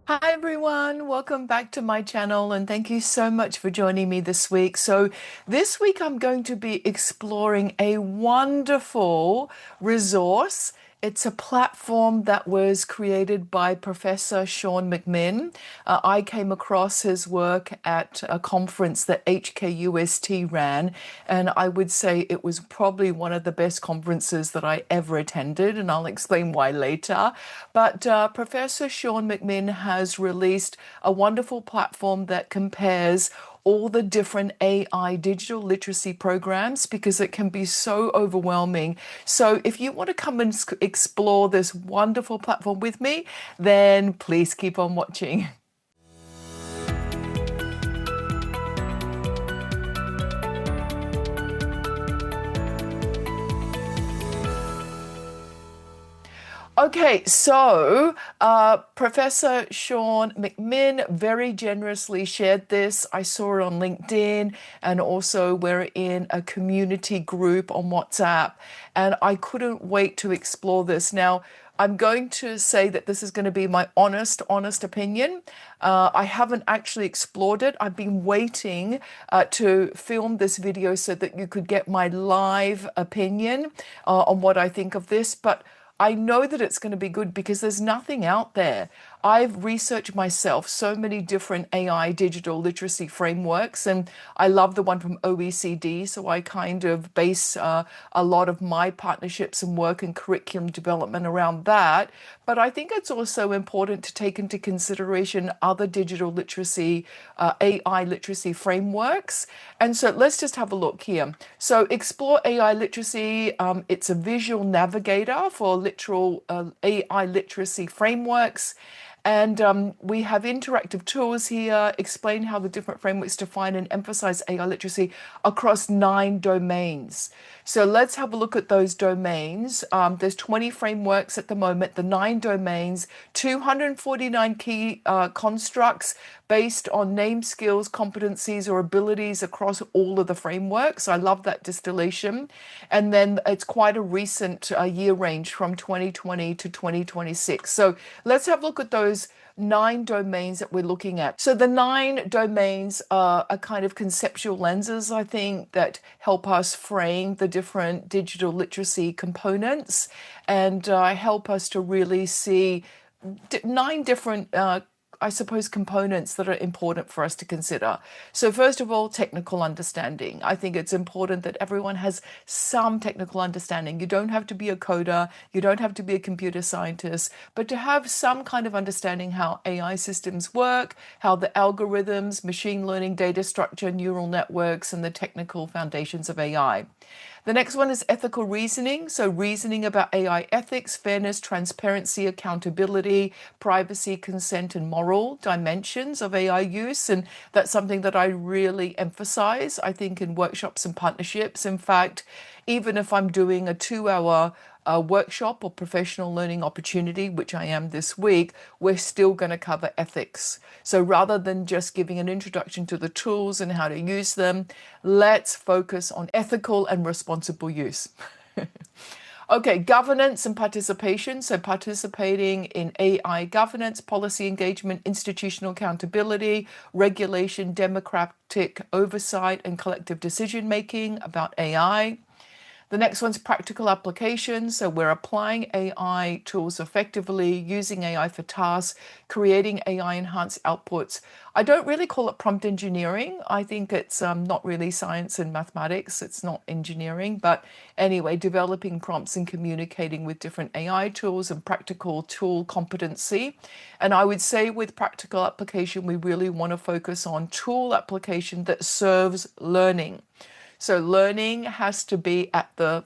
Hi everyone, welcome back to my channel and thank you so much for joining me this week. So this week I'm going to be exploring a wonderful resource. It's a platform that was created by Professor Sean McMinn. I came across his work at a conference that HKUST ran, and I would say it was probably one of the best conferences that I ever attended, and I'll explain why later. But Professor Sean McMinn has released a wonderful platform that compares all the different AI digital literacy programs because it can be so overwhelming. So if you want to come and explore this wonderful platform with me, then please keep on watching. Okay, so Professor Sean McMinn very generously shared this. I saw it on LinkedIn, and also we're in a community group on WhatsApp, and I couldn't wait to explore this. Now, I'm going to say that this is going to be my honest opinion. I haven't actually explored it. I've been waiting to film this video so that you could get my live opinion on what I think of this, but I know that it's going to be good because there's nothing out there. I've researched myself so many different AI digital literacy frameworks, and I love the one from OECD. So I kind of base a lot of my partnerships and work and curriculum development around that. But I think it's also important to take into consideration other digital literacy, AI literacy frameworks. And so let's just have a look here. So Explore AI Literacy, it's a visual navigator for literal AI literacy frameworks. And we have interactive tools here, explain how the different frameworks define and emphasize AI literacy across 9 domains. So let's have a look at those domains. There's 20 frameworks at the moment, the 9 domains, 249 key constructs based on name, skills, competencies, or abilities across all of the frameworks. I love that distillation. And then it's quite a recent year range from 2020 to 2026. So let's have a look at those 9 domains that we're looking at. So the 9 domains are kind of conceptual lenses, I think, that help us frame the different digital literacy components and help us to really see 9 different I suppose, components that are important for us to consider. So first of all, technical understanding. I think it's important that everyone has some technical understanding. You don't have to be a coder, you don't have to be a computer scientist, but to have some kind of understanding how AI systems work, how the algorithms, machine learning, data structure, neural networks, and the technical foundations of AI. The next one is ethical reasoning. So reasoning about AI ethics, fairness, transparency, accountability, privacy, consent, and moral dimensions of AI use. And that's something that I really emphasize, I think, in workshops and partnerships. In fact, even if I'm doing a 2-hour workshop or professional learning opportunity, which I am this week, we're still going to cover ethics. So rather than just giving an introduction to the tools and how to use them, let's focus on ethical and responsible use. Okay, governance and participation. So participating in AI governance, policy engagement, institutional accountability, regulation, democratic oversight, and collective decision making about AI. The next one's practical application. So we're applying AI tools effectively, using AI for tasks, creating AI enhanced outputs. I don't really call it prompt engineering. I think it's not really science and mathematics. It's not engineering. But anyway, developing prompts and communicating with different AI tools and practical tool competency. And I would say with practical application, we really want to focus on tool application that serves learning. So learning has to be at the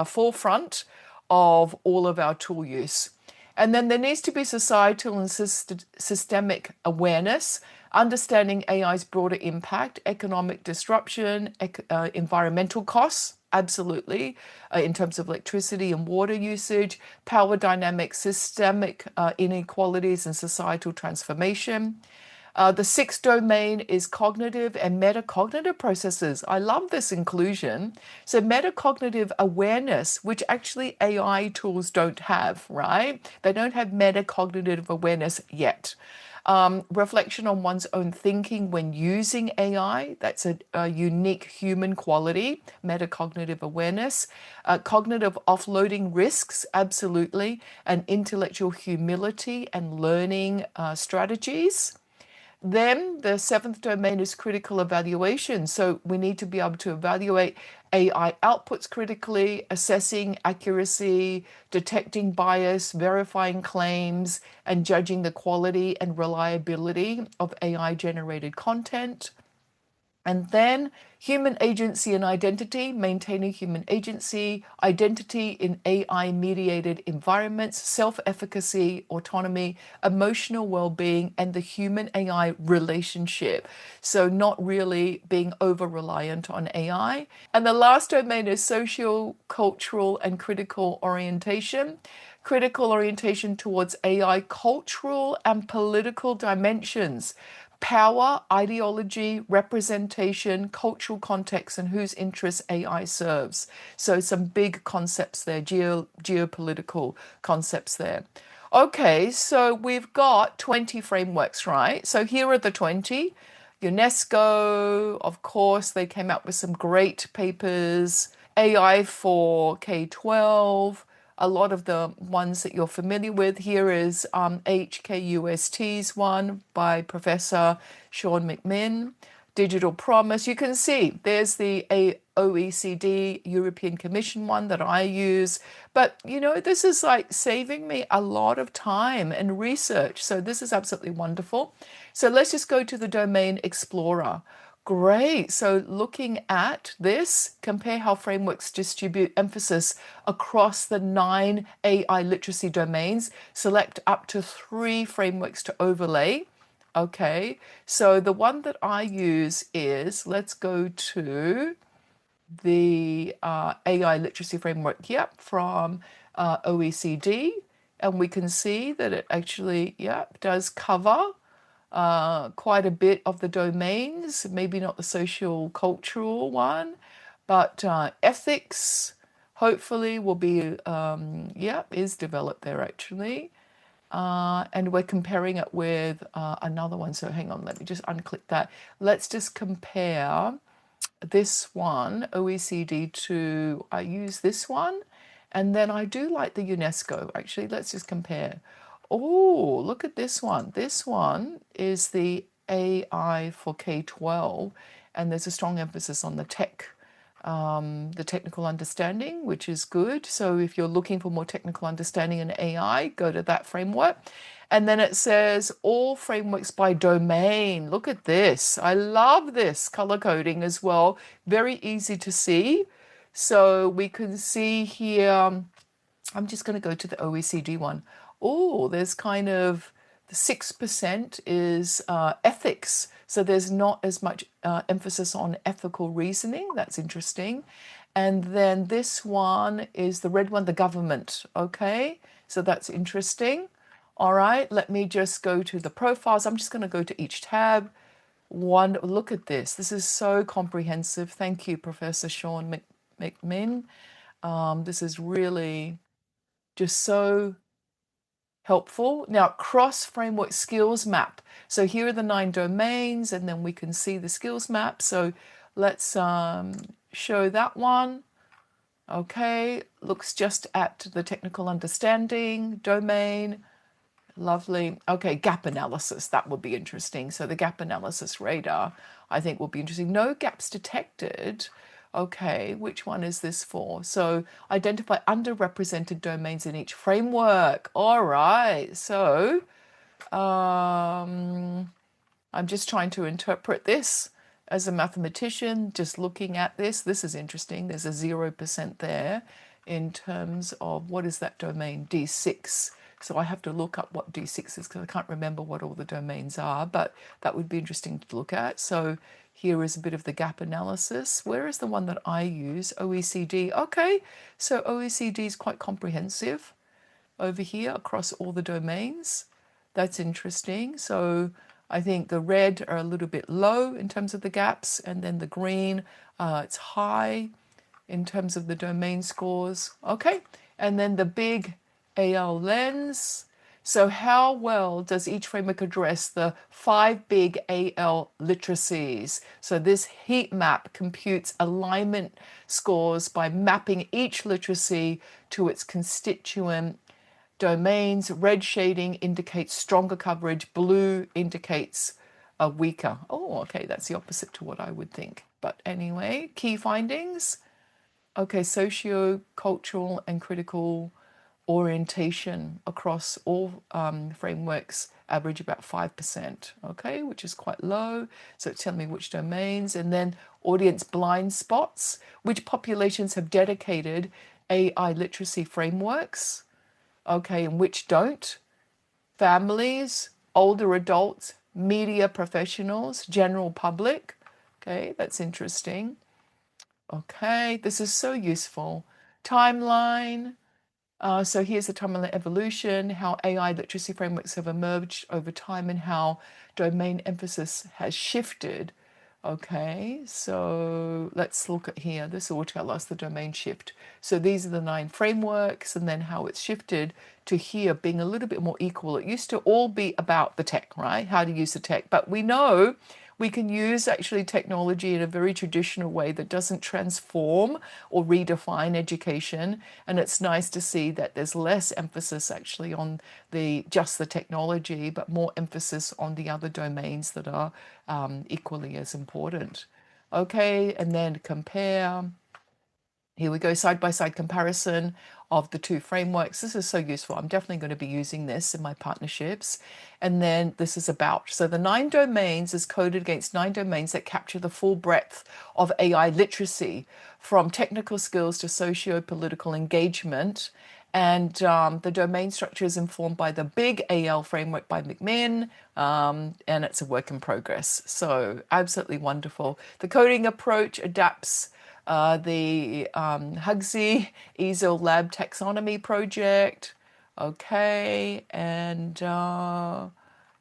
forefront of all of our tool use. And then there needs to be societal and systemic awareness, understanding AI's broader impact, economic disruption, environmental costs, absolutely, in terms of electricity and water usage, power dynamics, systemic inequalities and societal transformation. The sixth domain is cognitive and metacognitive processes. I love this inclusion. So, metacognitive awareness, which actually AI tools don't have, right? They don't have metacognitive awareness yet. Reflection on one's own thinking when using AI, that's a unique human quality, metacognitive awareness. Cognitive offloading risks, absolutely, and intellectual humility and learning strategies. Then the seventh domain is critical evaluation. So we need to be able to evaluate AI outputs critically, assessing accuracy, detecting bias, verifying claims, and judging the quality and reliability of AI generated content. And then human agency and identity, maintaining human agency, identity in AI mediated environments, self efficacy, autonomy, emotional well being, and the human AI relationship. So, not really being over reliant on AI. And the last domain is social, cultural, and critical orientation. Critical orientation towards AI cultural and political dimensions, power, ideology, representation, cultural context, and whose interests AI serves. So some big concepts there, geopolitical concepts there. Okay, so we've got 20 frameworks, right? So here are the 20. UNESCO, of course, they came out with some great papers. AI for K-12, a lot of the ones that you're familiar with. Here is HKUST's one by Professor Sean McMinn. Digital Promise. You can see there's the OECD European Commission one that I use. But, you know, this is like saving me a lot of time and research. So this is absolutely wonderful. So let's just go to the Domain Explorer. Great. So looking at this, compare how frameworks distribute emphasis across the 9 AI literacy domains. Select up to 3 frameworks to overlay. Okay, so the one that I use is, let's go to the AI literacy framework, yep, from OECD. And we can see that it actually, yep, does cover quite a bit of the domains, maybe not the social cultural one, but ethics hopefully will be, yep, is developed there actually. And we're comparing it with another one. So hang on, let me just unclick that. Let's just compare this one, OECD, to, I use this one. And then I do like the UNESCO, actually. Let's just compare. Oh, look at this one. This one is the AI for K-12. And there's a strong emphasis on the technical understanding, which is good. So if you're looking for more technical understanding in AI, go to that framework. And then it says all frameworks by domain. Look at this. I love this color coding as well. Very easy to see. So we can see here, I'm just going to go to the OECD one. Oh, there's kind of 6% is ethics. So there's not as much emphasis on ethical reasoning. That's interesting. And then this one is the red one, the government. Okay, so that's interesting. All right, let me just go to the profiles. I'm just going to go to each tab. One, look at this. This is so comprehensive. Thank you, Professor Sean McMinn. This is really just so helpful. Now, cross-framework skills map. So here are the 9 domains, and then we can see the skills map. So let's show that one. Okay, looks just at the technical understanding domain. Lovely. Okay, gap analysis. That would be interesting. So the gap analysis radar, I think, will be interesting. No gaps detected. Okay, which one is this for? So identify underrepresented domains in each framework. All right. So I'm just trying to interpret this as a mathematician, just looking at this. This is interesting. There's a 0% there in terms of what is that domain? D6. So I have to look up what D6 is because I can't remember what all the domains are, but that would be interesting to look at. So here is a bit of the gap analysis. Where is the one that I use? OECD. Okay, so OECD is quite comprehensive over here across all the domains. That's interesting. So I think the red are a little bit low in terms of the gaps, and then the green, it's high in terms of the domain scores. Okay, and then the big AL lens. So how well does each framework address the 5 big AL literacies? So this heat map computes alignment scores by mapping each literacy to its constituent domains. Red shading indicates stronger coverage, blue indicates a weaker. Oh, okay, that's the opposite to what I would think. But anyway, key findings. Okay, socio-cultural and critical orientation across all frameworks average about 5%, okay, which is quite low. So tell me which domains. And then audience blind spots, which populations have dedicated AI literacy frameworks, okay, and which don't. Families, older adults, media professionals, general public. Okay, that's interesting. Okay, this is so useful. Timeline. So here's the timeline evolution, how AI literacy frameworks have emerged over time and how domain emphasis has shifted. Okay, so let's look at here. This will tell us the domain shift. So these are the 9 frameworks and then how it's shifted to here being a little bit more equal. It used to all be about the tech, right? How to use the tech. But we know we can use actually technology in a very traditional way that doesn't transform or redefine education. And it's nice to see that there's less emphasis actually on just the technology, but more emphasis on the other domains that are equally as important. Okay, and then compare. Here we go, side-by-side comparison of the 2 frameworks. This is so useful. I'm definitely going to be using this in my partnerships. And then this is about. So the 9 domains is coded against 9 domains that capture the full breadth of AI literacy, from technical skills to socio-political engagement. And the domain structure is informed by the big AL framework by McMinn, and it's a work in progress. So absolutely wonderful. The coding approach adapts the Hugsy EASL Lab Taxonomy Project. Okay, and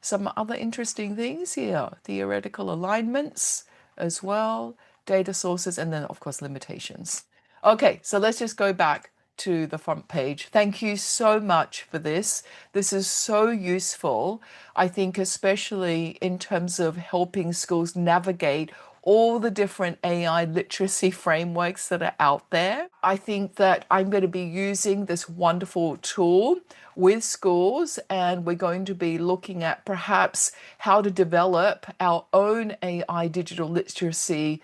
some other interesting things here. Theoretical alignments as well, data sources, and then, of course, limitations. Okay, so let's just go back to the front page. Thank you so much for this. This is so useful, I think, especially in terms of helping schools navigate all the different AI literacy frameworks that are out there. I think that I'm going to be using this wonderful tool with schools, and we're going to be looking at perhaps how to develop our own AI digital literacy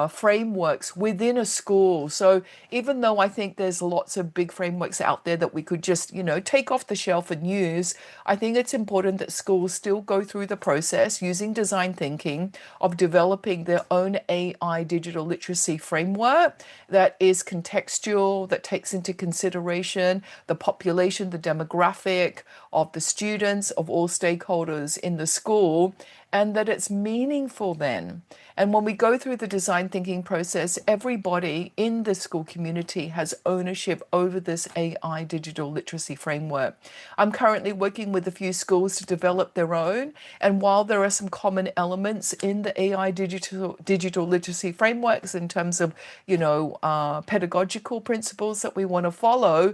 frameworks within a school. So even though I think there's lots of big frameworks out there that we could just, take off the shelf and use, I think it's important that schools still go through the process using design thinking of developing their own AI digital literacy framework that is contextual, that takes into consideration the population, the demographic of the students, of all stakeholders in the school, and that it's meaningful then. And when we go through the design thinking process, everybody in the school community has ownership over this AI digital literacy framework. I'm currently working with a few schools to develop their own. And while there are some common elements in the AI digital literacy frameworks in terms of, pedagogical principles that we want to follow,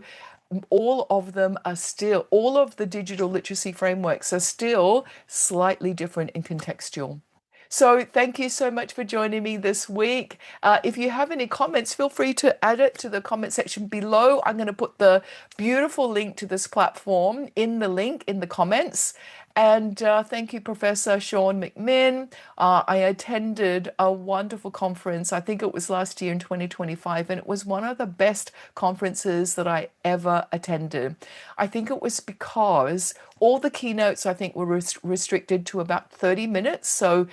all of the digital literacy frameworks are still slightly different and contextual. So thank you so much for joining me this week. If you have any comments, feel free to add it to the comment section below. I'm going to put the beautiful link to this platform in the link in the comments. And thank you, Professor Sean McMinn. I attended a wonderful conference. I think it was last year in 2025, and it was one of the best conferences that I ever attended. I think it was because all the keynotes, I think, were restricted to about 30 minutes. So,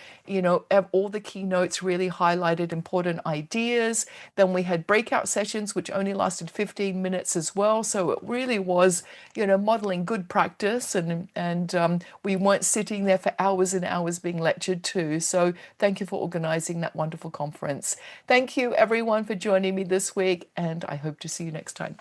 all the keynotes really highlighted important ideas. Then we had breakout sessions, which only lasted 15 minutes as well. So it really was, modeling good practice, and we weren't sitting there for hours and hours being lectured to. So thank you for organizing that wonderful conference. Thank you, everyone, for joining me this week, and I hope to see you next time.